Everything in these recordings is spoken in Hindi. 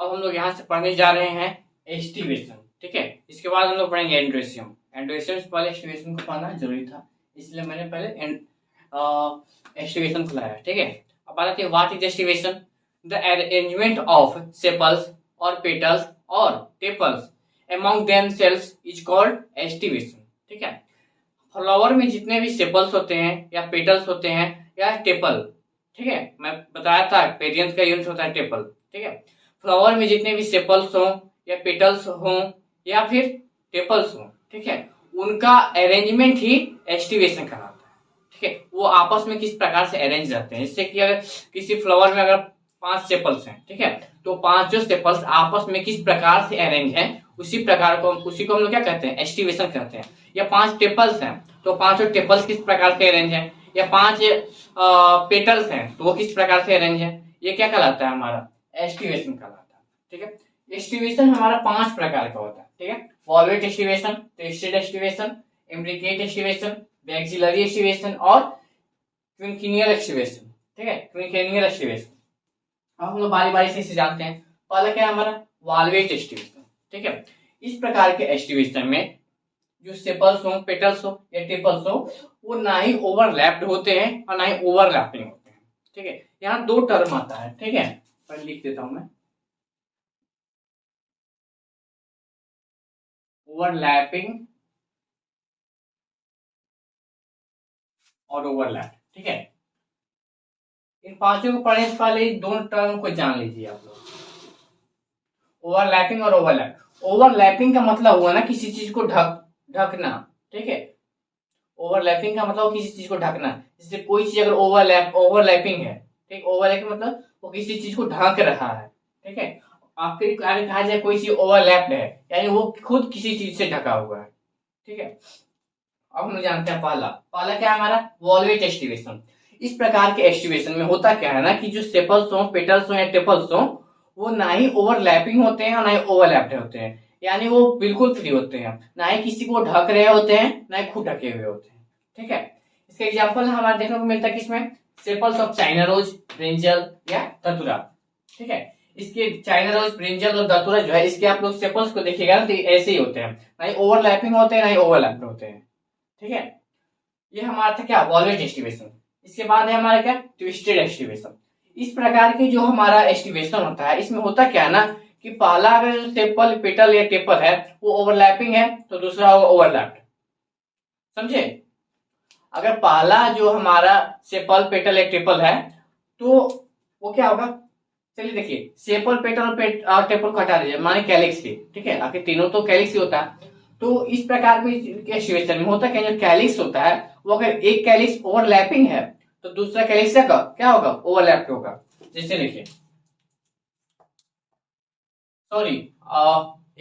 अब हम लोग यहाँ से पढ़ने जा रहे हैं एस्टिवेशन, ठीक है। इसके बाद हम लोग पढ़ेंगे एंड्रोसियम। एंड्रोसियम से पहले एस्टिवेशन को पढ़ना जरूरी था, इसलिए मैंने पहले एस्टिवेशन को लाया, ठीक है। अब बात आती है what is aestivation. The arrangement of sepals और पेटल्स और tepals among themselves is called aestivation, ठीक है। फ्लावर में जितने भी सेपल्स होते हैं या पेटल्स होते हैं या टेपल, ठीक है, मैं बताया था पेरियंस का यूनिट होता है टेपल, ठीक है। फ्लावर में जितने भी सेपल्स हों या पेटल्स हों या फिर टेपल्स हों, ठीक है, उनका अरेंजमेंट ही एस्टिवेशन कहलाता है, ठीक है। वो आपस में किस प्रकार से अरेंज रहते हैं, जैसे कि अगर किसी फ्लावर में अगर 5 सेपल्स हैं, ठीक है, तो 5 जो सेपल्स आपस में किस प्रकार से अरेंज हैं उसी को हम लोग क्या कहते हैं, एस्टिवेशन कहते हैं। या 5 टेपल्स हैं तो 5 टेपल्स किस प्रकार से अरेंज हैं, या 5 पेटल्स हैं तो वो किस प्रकार से अरेंज है, ये क्या कहलाता है, हमारा एस्टिवेशन कहलाता है, ठीक है। एस्टिवेशन हमारा 5 प्रकार का होता है, ठीक है। Valvate aestivation, twisted aestivation, imbricate aestivation, vexillary aestivation और क्विंकिनियल एस्टिवेशन, ठीक है, क्विंकिनियल एस्टिवेशन। अब हम लोग बारी बारी से इसे जानते हैं। पहला क्या है हमारा, वॉल्वेट एस्टिवेशन, ठीक है। इस प्रकार के एस्टिवेशन में जो सेपल्स हो, पेटल्स हो या टेपल्स हो, वो ना ही ओवरलैप्ड होते हैं और ना ही ओवरलैपिंग होते हैं, ठीक है। यहाँ 2 टर्म आता है, ठीक है, पर लिख देता हूं मैं, ओवरलैपिंग और ओवरलैप, ठीक है। इन पांचों को पढ़ने से पहले 2 टर्म को जान लीजिए आप लोग, ओवरलैपिंग और ओवरलैप। ओवरलैपिंग का मतलब हुआ ना किसी चीज को ढकना, ठीक है। ओवरलैपिंग का मतलब किसी चीज को ढकना, जैसे कोई चीज अगर ओवरलैपिंग है, ठीक, ओवरलैपिंग मतलब वो किसी चीज को ढक रहा है, ठीक है। आपके कहा जाए कोई चीज ओवरलैप्ड है यानी वो खुद किसी चीज से ढका हुआ है, ठीक है। अब हम जानते हैं पहला क्या है हमारा, वॉल्वेट एस्टिवेशन। इस प्रकार के एस्टिवेशन में होता क्या है ना कि जो सेपल्स हो, पेटल्स हो या टेपल्स हो, वो ना ही ओवरलैपिंग होते हैं और ना ही ओवरलैप्ड होते हैं, यानी वो बिल्कुल फ्री होते हैं, ना ही किसी को ढक रहे होते हैं ना ही खुद ढके हुए होते हैं, ठीक है। इसका एग्जाम्पल हमारे देखने को मिलता है किसमें, sepals of China rose, brinjal या धतूरा, ठीक है। इसके चाइना रोज, ब्रिंजल और धतूरा जो है, इसके आप लोग सेपल्स को देखिएगा ना तो ऐसे ही होते हैं, ना ही ओवरलैपिंग होते हैं ना ही ओवरलैप्ड होते हैं, ठीक है। ये हमारा था क्या, वॉल्वेट एस्टिवेशन। इसके बाद है हमारा क्या, ट्विस्टेड एस्टिवेशन। इस प्रकार के जो हमारा एस्टिवेशन होता है, इसमें होता क्या है ना कि पहला अगर जो सेपल, पेटल या टेपल है वो ओवरलैपिंग है तो दूसरा होगा ओवरलैप्ड, समझे। अगर पहला जो हमारा सेपल, पेटल या टेपल है तो वो क्या होगा, चलिए देखिए, सेपल, पेटल और टेपल को हटा दीजिए, माने कैलिक्स के, ठीक है, आखिर तीनों तो कैलिक्स ही होता है। तो इस प्रकार के सिचुएशन में होता क्या, जो कैलिक्स होता है वो अगर एक कैलिक्स ओवरलैपिंग है तो दूसरा कैलिक्स का क्या होगा, ओवरलैप्ड होगा। जैसे देखिए, सॉरी,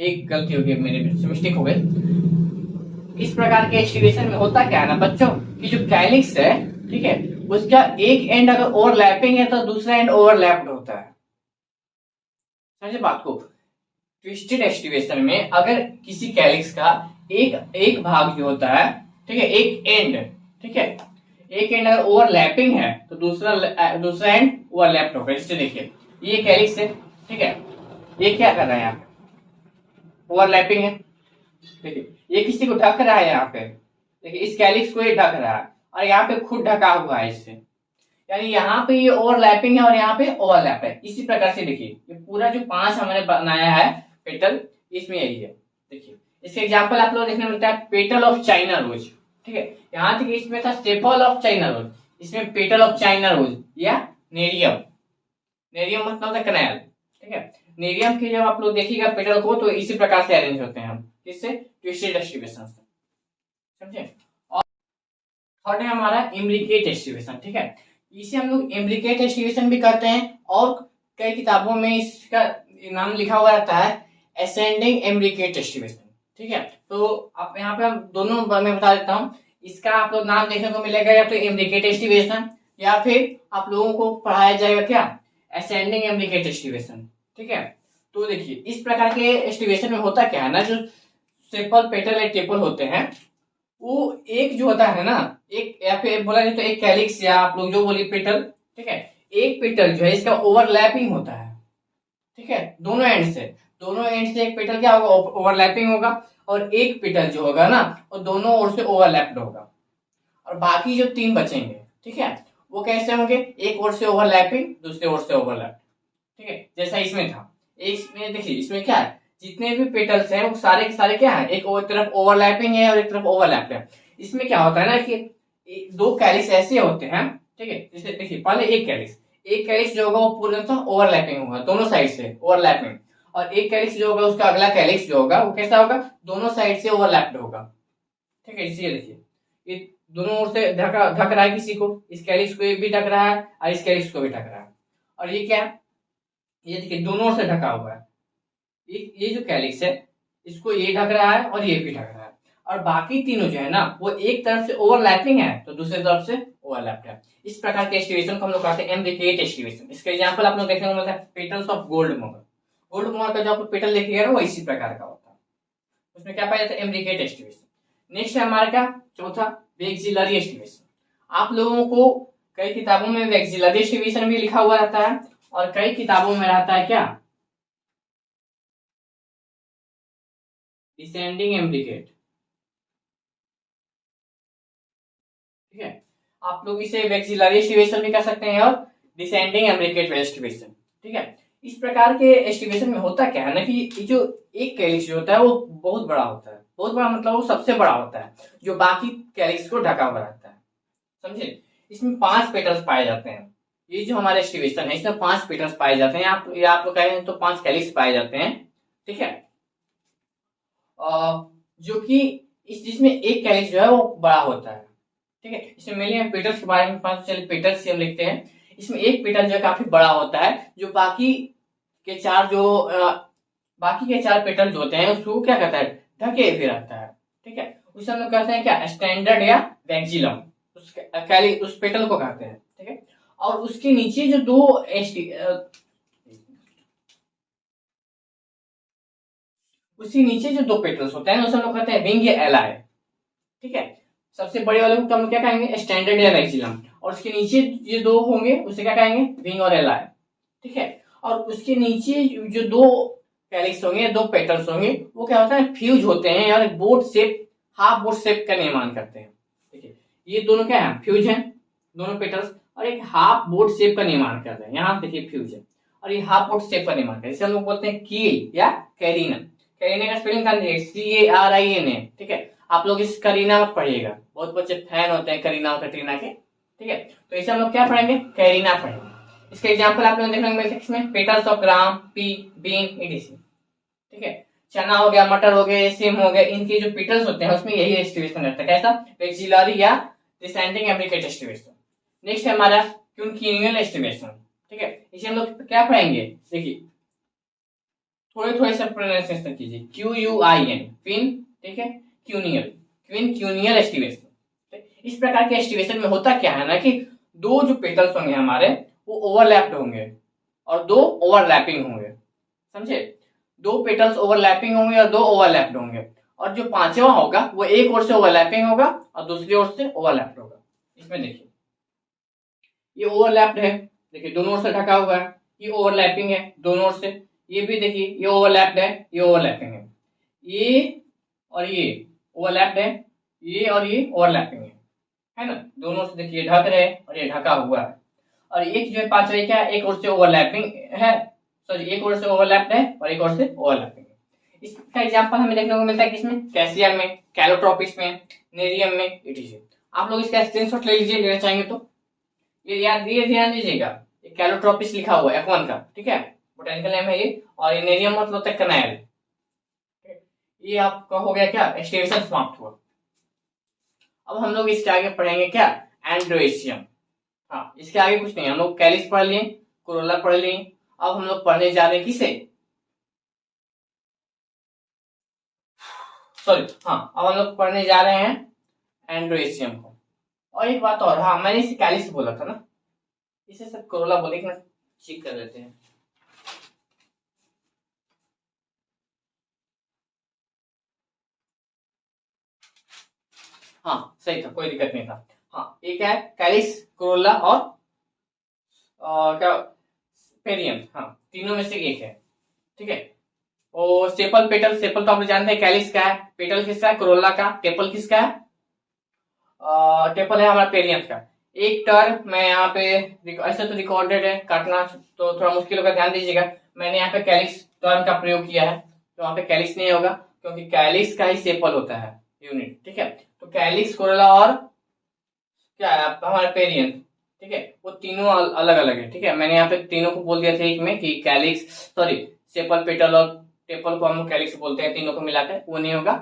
एक गलती हो गई, मेरे से मिस्टेक हो गई। इस प्रकार के एस्टिवेशन में होता क्या है ना बच्चों कि जो कैलिक्स है, ठीक है, उसका एक एंड अगर ओवरलैपिंग है तो दूसरा एंड ओवरलैप्ड होता है, समझे बात को। ट्विस्टेड एस्टिवेशन में अगर किसी कैलिक्स का एक भाग जो होता है, ठीक है, एक एंड, ठीक है, एक एंड अगर ओवरलैपिंग है तो दूसरा एंड ओवरलैप्ड होगा। जैसे देखिए, ये कैलिक्स है, ठीक है, ये क्या कर रहा है यहाँ पे, ओवरलैपिंग है, देखिए ये किसी को ढक रहा है यहाँ पे, देखिए इस कैलिक्स को ये ढक रहा है और यहाँ पे खुद ढका हुआ है इससे, यानी यहाँ पे ये ओवरलैपिंग है और यहाँ पे ओवरलैप है। इसी प्रकार से देखिए ये पूरा जो 5 हमने बनाया है पेटल, इसमें यही है। देखिए इसके एग्जांपल आप लोग देखने मिलता है, पेटल ऑफ चाइना रोज, ठीक है, यहाँ तक इसमें था सेपल ऑफ चाइना रोज, इसमें पेटल ऑफ चाइना रोज या नेरियम। नेरियम मतलब होता है कनेल, ठीक है। नेरियम के जब आप लोग देखिएगा पेटल को तो इसी प्रकार से अरेंज होते हैं हम, किससे, ट्विस्टेड एस्टिवेशन से, समझे। और थर्ड है हमारा इम्ब्रिकेट एस्टिवेशन, ठीक है, इसे हम लोग इम्ब्रिकेट एस्टिवेशन भी करते हैं और कई किताबों में इसका नाम लिखा हुआ रहता है असेंडिंग इम्ब्रिकेट एस्टिवेशन, ठीक है। तो आप यहाँ पे हम दोनों मैं बता देता हूँ, इसका आप लोग नाम देखने को मिलेगा या तो इम्ब्रिकेट एस्टिवेशन या फिर आप लोगों को पढ़ाया जाएगा क्या, असेंडिंग इम्ब्रिकेट एस्टिवेशन, ठीक है। तो देखिए इस प्रकार के एस्टिवेशन में होता क्या है ना, जो सेपल, पेटल या टेपल होते हैं वो एक जो होता है ना, एक या फिर बोला जाए तो एक कैलिक्स या आप लोग जो बोलिए पेटल, ठीक है, एक पेटल जो है इसका ओवरलैपिंग होता है, ठीक है, दोनों एंड से एक पेटल क्या होगा, ओवरलैपिंग होगा, और एक पेटल जो होगा ना वो दोनों ओर से ओवरलैप्ड होगा, और बाकी जो 3 बचेंगे, ठीक है, वो कैसे होंगे, एक ओर से ओवरलैपिंग, दूसरे ओर से ओवरलैप, ठीक है, जैसा इसमें था। इसमें देखिए, इसमें क्या है, जितने भी पेटल्स हैं वो सारे के सारे क्या है, एक तरफ ओवरलैपिंग है और एक तरफ ओवरलैप है। इसमें क्या होता है ना कि 2 कैलिस ऐसे होते हैं, ठीक है, जैसे देखिए पहले एक कैलिस जो होगा वो पूरा ओवरलैपिंग होगा, दोनों साइड से ओवरलैपिंग, और एक कैलिस जो होगा उसका अगला कैलिस जो होगा वो कैसा होगा, दोनों साइड से ओवरलैप्ड होगा, ठीक है। इसी देखिए, ये दोनों ओर से ढक रहा है किसी को, इस कैलिस को भी ढक रहा है और इस कैलिस को भी ढक रहा है, और ये क्या है, ये देखिए दोनों ओर से ढका हुआ है, ये जो कैलिक्स है इसको ये ढक रहा है और ये भी ढक रहा है, और बाकी तीनों जो है ना वो एक तरफ से ओवरलैपिंग है तो दूसरी तरफ से ओवरलैप्ड है। इस प्रकार के एस्टिवेशन को हम लोग कहते हैं एम्ब्रिकेट एस्टिवेशन। इसका एग्जांपल आप लोग देखने को मिलता है पेटल्स ऑफ गोल्ड मोहर। गोल्ड मोहर का जो आपको पेटल देखिएगा ना वो इसी प्रकार का होता है, उसमें क्या पाया जाता है, एम्ब्रिकेट एस्टिवेशन। नेक्स्ट है हमारा क्या, चौथा वेक्सिलरी एस्टिवेशन। आप लोगों को कई किताबों में वेक्सिलरी एस्टिवेशन भी लिखा हुआ रहता है और कई किताबों में रहता है क्या, डिसेंडिंग एम्ब्रिकेट, ठीक है। आप लोग इसे वेक्सिलरी एस्टिवेशन भी कर सकते हैं और डिसेंडिंग एम्ब्रिकेट एस्टिवेशन, ठीक है। इस प्रकार के एस्टिवेशन में होता क्या है ना कि ये जो एक कैलिक्स जो होता है वो बहुत बड़ा होता है, बहुत बड़ा मतलब वो सबसे बड़ा होता है जो बाकी कैलिक्स को ढका हुआ रहता है, समझे। इसमें 5 पेटल्स पाए जाते हैं, ये जो हमारे एस्टिवेशन है इसमें 5 पेटल्स पाए जाते हैं, आप लोग कहें तो 5 कैलिक्स पाए जाते हैं, ठीक है। जो कि इस जिसमें एक कैलिक्स जो है वो बड़ा होता है, ठीक है। इसमें मेनली हम पेटल्स के बारे में चलिए पेटल्स हम लिखते हैं। इसमें एक पेटल जो है काफी बड़ा होता है, जो के चार जो बाकी के 4 पेटल जो होते हैं उसको क्या कहता है, ढके हुए रहता है, ठीक है। उसे हम लोग कहते हैं क्या, स्टैंडर्ड या वैक्जिलम, उस पेटल को कहते हैं, ठीक है। और उसके नीचे जो दो उसी नीचे जो 2 पेटल्स होते हैं उसे हम लोग कहते हैं विंग या एलाई, ठीक है। सबसे बड़े वाले को हम क्या कहेंगे, स्टैंडर्ड या मैक्सिलम, और उसके नीचे ये 2 होंगे उसे क्या कहेंगे, विंग और एलाई, ठीक है। और उसके नीचे जो 2 कैलिक्स होंगे, 2 पेटल्स होंगे, वो क्या होता है, फ्यूज होते हैं और boat shape, half boat shape का निर्माण करते हैं, ठीक है। ये दोनों क्या है, फ्यूज हैं दोनों पेटल्स, और एक हाफ बोट शेप का निर्माण करते हैं, यहाँ देखिए फ्यूज है और ये हाफ बोट शेप का निर्माण करते हैं, इसे हम लोग बोलते हैं कील या कैरिना। कैरिना का स्पेलिंग कर दीजिए, CARINA, ठीक है। आप लोग इस करीना मत पढ़िएगा, बहुत बच्चे फैन होते हैं करीना और कटरीना के, ठीक है। तो इसे हम लोग क्या पढ़ेंगे, कैरिना पढ़ेंगे। इसका एग्जांपल आप लोग देखने को मिलता है इसमें petals of gram, pea, bean, etc, ठीक है। चना हो गया, मटर हो गया, सेम हो गया, इनके जो पेटल्स होते हैं उसमें यही एस्टिवेशन रहता है, कैसा, वेक्सिलरी या डिसेंडिंग एम्ब्रिकेट एस्टिवेशन। नेक्स्ट है हमारा क्विंकिनियल एस्टिवेशन, ठीक है। इसे हम लोग क्या पढ़ेंगे, देखिए थोड़े थोड़े से प्रोनाउंसिएशन कीजिए, QUIN, क्विन, ठीक है, क्यूनियल एस्टिवेशन। इस प्रकार के एस्टिवेशन में होता क्या है ना कि 2 जो पेटल्स होंगे हमारे वो ओवरलैप्ड होंगे और 2 ओवरलैपिंग होंगे, समझे। 2 पेटल्स ओवरलैपिंग होंगे और 2 ओवरलैप्ड होंगे, और जो 5वां होगा वो एक ओर से ओवरलैपिंग होगा और दूसरी ओर से ओवरलैप्ड होगा। इसमें देखिए ये ओवरलैप्ड है, देखिए दोनों ओर से ढका हुआ है, ये ओवरलैपिंग है दोनों ओर से, ये भी देखिए ये ओवरलैप्ड है, ये ओवरलैपिंग है, ये और ये ओवरलैप्ड है, ये और ये ओवरलैपिंग है ना, दोनों से देखिए ढक रहे और ये ढका हुआ है। और एक जो है 5वां क्या है, एक ओर से ओवरलैपिंग है, सॉरी एक ओर से ओवरलैप्ड है और एक ओर से ओवरलैपिंग है। इसका एग्जांपल हमें देखने को मिलता है किसमें, कैसियम में, कैलोट्रोपिस में, नेरियम में, etc। आप लोग इसका स्क्रीनशॉट ले लीजिए, लेना चाहेंगे तो। ये ध्यान दीजिएगा, ये कैलोट्रोपिस लिखा हुआ है F1 का, ठीक है, बोटेनिकल नेम है ये, और ये नेरियम मतलब होता है कनाइल। ये आपका हो गया क्या, एस्टिवेशन समाप्त हुआ। अब हम लोग इसके आगे पढ़ेंगे क्या, एंड्रोएशियम। हाँ, इसके आगे कुछ नहीं, हम लोग कैलिक्स पढ़ लिए, कोरोला पढ़ लिए, अब हम लोग पढ़ने जा रहे हैं किसे, सॉरी हाँ, अब हम लोग पढ़ने जा रहे हैं एंड्रोएशियम को। और एक बात और, हाँ मैंने इसे कैलिक्स बोला था ना, इसे सब कोरोला बोले, चेक कर लेते हैं। हाँ सही था, कोई दिक्कत नहीं था। हाँ एक है कैलिक्स, कोरोला और क्या, पेरियम, हाँ तीनों में से एक है। ठीक है। और सेपल पेटल, सेपल तो आप लोग जानते हैं कैलिक्स का है, पेटल किसका है, कोरोला का, टेपल किसका है, टेपल है हमारा पेरियंथ का। एक टर्म मैं यहाँ पे ऐसे तो रिकॉर्डेड है, काटना तो थोड़ा मुश्किल होगा, ध्यान दीजिएगा। मैंने यहाँ पे कैलिक्स टर्म का प्रयोग किया है, तो वहां पे कैलिक्स नहीं होगा क्योंकि कैलिक्स का ही सेपल होता है यूनिट, ठीक है। तो कैलिक्स, कोरोला और क्या है हमारा पेरियंथ, ठीक है, वो तीनों अलग अलग है, ठीक है। मैंने यहाँ पे तीनों को बोल दिया था एक में कि कैलिक्स, सॉरी, सेपल, पेटल और टेपल को हम कैलिक्स बोलते हैं, तीनों को मिलाकर, वो नहीं होगा,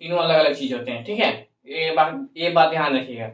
तीनों अलग अलग चीज होते हैं, ठीक है। ये बात ध्यान रखिएगा।